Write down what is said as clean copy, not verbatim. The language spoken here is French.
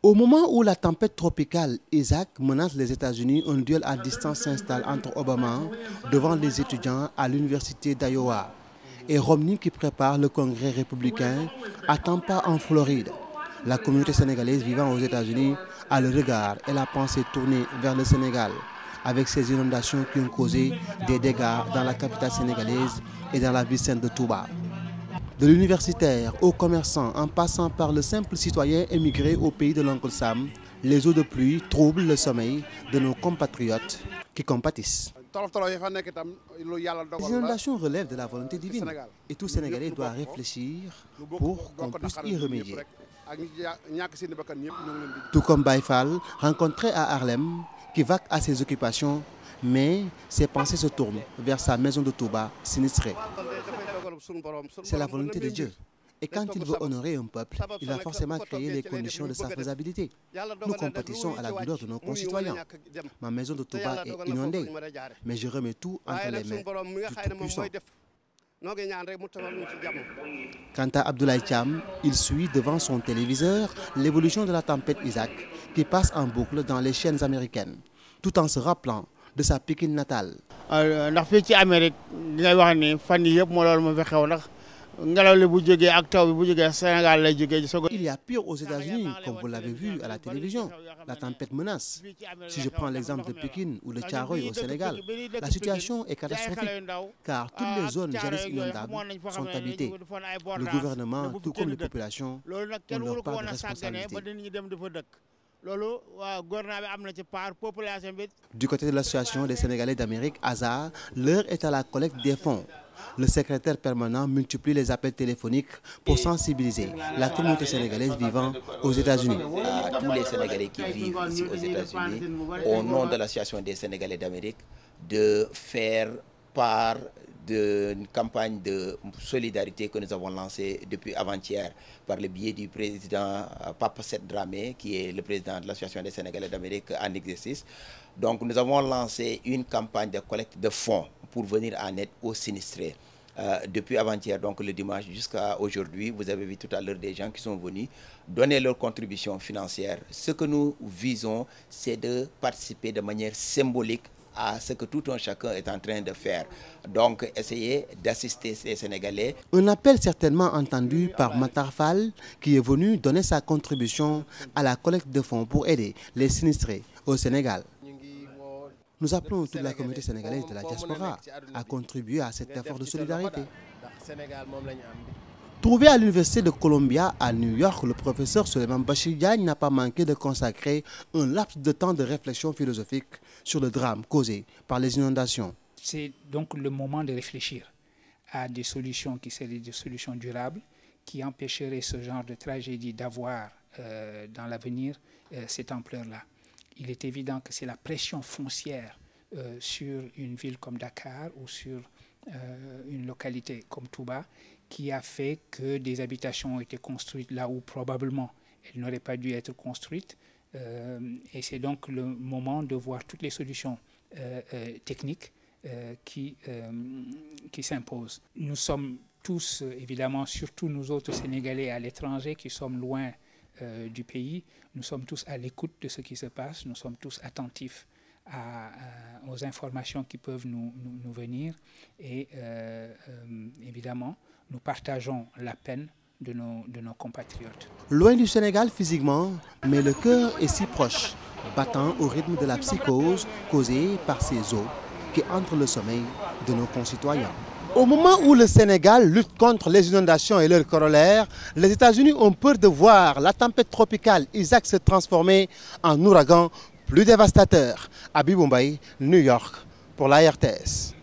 Au moment où la tempête tropicale Isaac menace les États-Unis, un duel à distance s'installe entre Obama devant les étudiants à l'université d'Iowa et Romney qui prépare le congrès républicain à Tampa en Floride. La communauté sénégalaise vivant aux États-Unis a le regard et la pensée tournée vers le Sénégal avec ces inondations qui ont causé des dégâts dans la capitale sénégalaise et dans la ville sainte de Touba. De l'universitaire aux commerçants, en passant par le simple citoyen émigré au pays de l'oncle Sam, les eaux de pluie troublent le sommeil de nos compatriotes qui compatissent. Les inondations relèvent de la volonté divine et tout Sénégalais doit réfléchir pour qu'on puisse y remédier. Tout comme Baïfal, rencontré à Harlem, qui vaque à ses occupations, mais ses pensées se tournent vers sa maison de Touba sinistrée. C'est la volonté de Dieu. Et quand il veut honorer un peuple, il va forcément créer les conditions de sa faisabilité. Nous compatissons à la douleur de nos concitoyens. Ma maison de Touba est inondée, mais je remets tout entre les mains du Tout-Puissant. Quant à Abdoulaye Thiam, il suit devant son téléviseur l'évolution de la tempête Isaac qui passe en boucle dans les chaînes américaines, tout en se rappelant de sa Pikine natale. Il y a pire aux États-Unis, comme vous l'avez vu à la télévision. La tempête menace. Si je prends l'exemple de Pékin ou de Thiaroye au Sénégal, la situation est catastrophique, car toutes les zones jadis inondables sont habitées. Le gouvernement, tout comme les populations, ont leur part de responsabilité. Du côté de l'association des Sénégalais d'Amérique, ASA, l'heure est à la collecte des fonds. Le secrétaire permanent multiplie les appels téléphoniques pour sensibiliser la communauté sénégalaise vivant aux États-Unis. À tous les Sénégalais qui vivent ici aux États-Unis, au nom de l'association des Sénégalais d'Amérique, de faire part d'une campagne de solidarité que nous avons lancée depuis avant-hier par le biais du président Papa Seth Dramé, qui est le président de l'Association des Sénégalais d'Amérique en exercice. Donc nous avons lancé une campagne de collecte de fonds pour venir en aide aux sinistrés. Depuis avant-hier, donc le dimanche jusqu'à aujourd'hui, vous avez vu tout à l'heure des gens qui sont venus donner leur contribution financière. Ce que nous visons, c'est de participer de manière symbolique à ce que tout un chacun est en train de faire. Donc, essayer d'assister ces Sénégalais. Un appel certainement entendu par Matar Fall, qui est venu donner sa contribution à la collecte de fonds pour aider les sinistrés au Sénégal. Nous appelons toute la communauté sénégalaise de la diaspora à contribuer à cet effort de solidarité. Trouvé à l'Université de Columbia à New York, le professeur Souleymane Bachir Diagne n'a pas manqué de consacrer un laps de temps de réflexion philosophique sur le drame causé par les inondations. C'est donc le moment de réfléchir à des solutions qui seraient des solutions durables, qui empêcheraient ce genre de tragédie d'avoir dans l'avenir cette ampleur-là. Il est évident que c'est la pression foncière sur une ville comme Dakar ou sur une localité comme Touba qui a fait que des habitations ont été construites là où probablement elles n'auraient pas dû être construites. Et c'est donc le moment de voir toutes les solutions techniques qui s'imposent. Nous sommes tous, évidemment, surtout nous autres Sénégalais à l'étranger qui sommes loin du pays, nous sommes tous à l'écoute de ce qui se passe, nous sommes tous attentifs aux informations qui peuvent nous venir et évidemment, nous partageons la peine de nos compatriotes. Loin du Sénégal physiquement, mais le cœur est si proche, battant au rythme de la psychose causée par ces eaux qui entrent le sommeil de nos concitoyens. Au moment où le Sénégal lutte contre les inondations et leurs corollaires, les États-Unis ont peur de voir la tempête tropicale Isaac se transformer en ouragan plus dévastateur. Habib Mbaye, New York, pour la RTS.